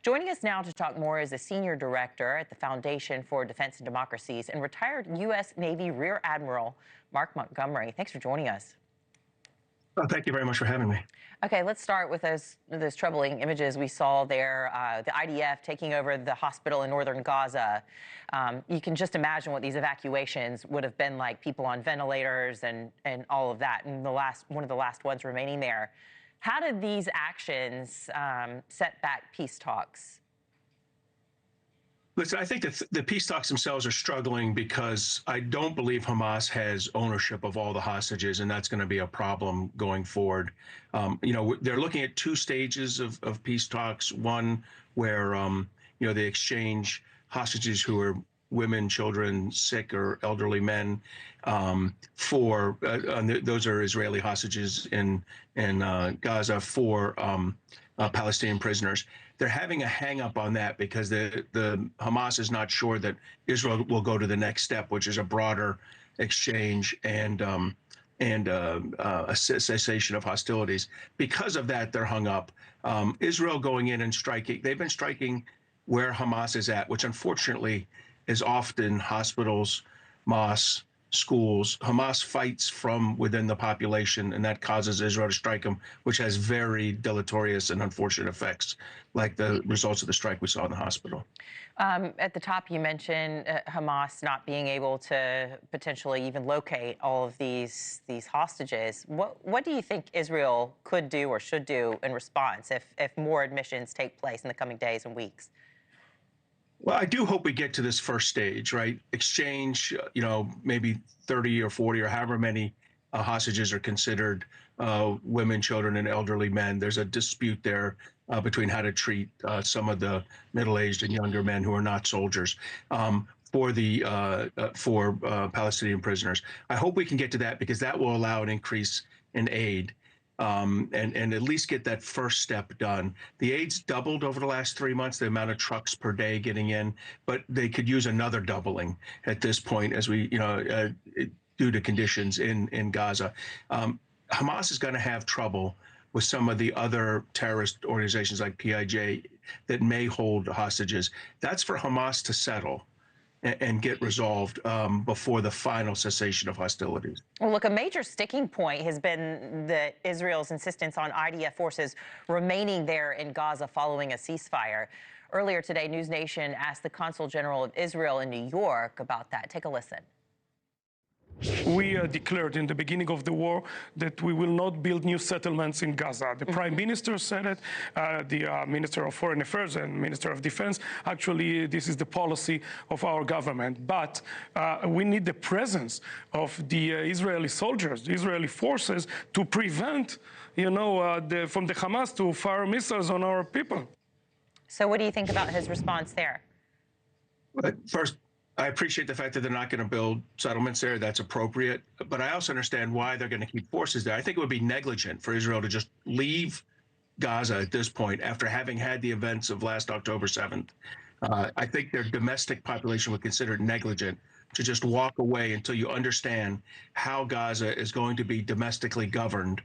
Joining us now to talk more is a senior director at the Foundation for Defense and Democracies and retired U.S. Navy Rear Admiral Mark Montgomery. Thanks for joining us. Oh, thank you very much for having me. Okay, let's start with those troubling images we saw there, the IDF taking over the hospital in northern Gaza. You can just imagine what these evacuations would have been like, people on ventilators and all of that, and one of the last ones remaining there. How did these actions set back peace talks? Listen, I think that the peace talks themselves are struggling because I don't believe Hamas has ownership of all the hostages, and that's going to be a problem going forward. They're looking at two stages of peace talks. One where, they exchange hostages who are women, children, sick or elderly men, those are Israeli hostages in Gaza for Palestinian prisoners. They're having a hang-up on that because the Hamas is not sure that Israel will go to the next step, which is a broader exchange and a cessation of hostilities. Because of that, they're hung up. Israel going in and striking, they've been striking where Hamas is at, which unfortunately is often hospitals, mosques, schools. Hamas fights from within the population, and that causes Israel to strike them, which has very deleterious and unfortunate effects, like the results of the strike we saw in the hospital. At the top, you mentioned Hamas not being able to potentially even locate all of these hostages. What do you think Israel could do or should do in response if more admissions take place in the coming days and weeks? Well, I do hope we get to this first stage, right? Exchange, maybe 30 or 40 or however many hostages are considered women, children, and elderly men. There's a dispute there between how to treat some of the middle-aged and younger men who are not soldiers for Palestinian prisoners. I hope we can get to that because that will allow an increase in aid. And at least get that first step done. The aid's doubled over the last 3 months, the amount of trucks per day getting in, but they could use another doubling at this point as we, due to conditions in Gaza. Hamas is going to have trouble with some of the other terrorist organizations like PIJ that may hold hostages. That's for Hamas to settle and get resolved before the final cessation of hostilities. Well, look, a major sticking point has been Israel's insistence on IDF forces remaining there in Gaza following a ceasefire. Earlier today, NewsNation asked the Consul General of Israel in New York about that. Take a listen. We declared in the beginning of the war that we will not build new settlements in Gaza. The Prime Minister said it, the Minister of Foreign Affairs and Minister of Defense. Actually, this is the policy of our government. But we need the presence of the Israeli soldiers, the Israeli forces, to prevent, from the Hamas to fire missiles on our people. So what do you think about his response there? First, I appreciate the fact that they're not going to build settlements there. That's appropriate. But I also understand why they're going to keep forces there. I think it would be negligent for Israel to just leave Gaza at this point after having had the events of last October 7th. I think their domestic population would consider it negligent to just walk away until you understand how Gaza is going to be domestically governed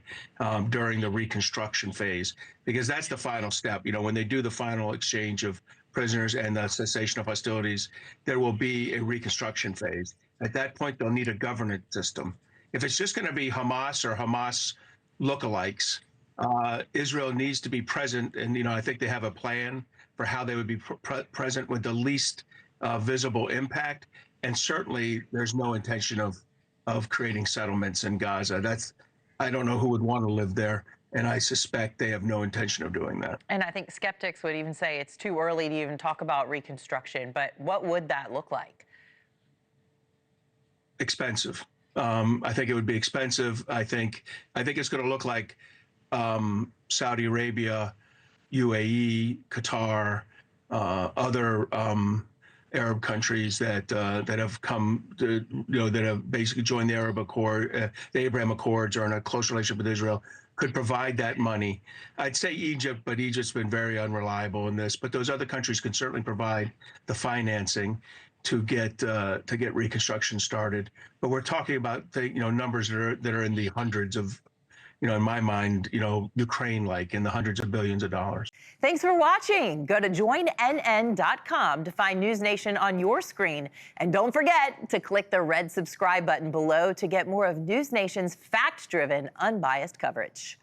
during the reconstruction phase, because that's the final step. When they do the final exchange of prisoners and the cessation of hostilities, there will be a reconstruction phase. At that point, they'll need a governance system. If it's just going to be Hamas or Hamas lookalikes, Israel needs to be present. And, I think they have a plan for how they would be present with the least visible impact. And certainly there's no intention of creating settlements in Gaza. I don't know who would want to live there. And I suspect they have no intention of doing that. And I think skeptics would even say it's too early to even talk about reconstruction. But what would that look like? Expensive. I think it would be expensive. I think it's going to look like Saudi Arabia, UAE, Qatar, other Arab countries that have come to, that have basically joined the Arab Accord, the Abraham Accords, or in a close relationship with Israel, could provide that money. I'd say Egypt, but Egypt's been very unreliable in this. But those other countries can certainly provide the financing to get reconstruction started. But we're talking about numbers that are in the hundreds of in my mind, Ukraine-like in the hundreds of billions of dollars. Thanks for watching. Go to joinnn.com to find NewsNation on your screen. And don't forget to click the red subscribe button below to get more of NewsNation's fact-driven, unbiased coverage.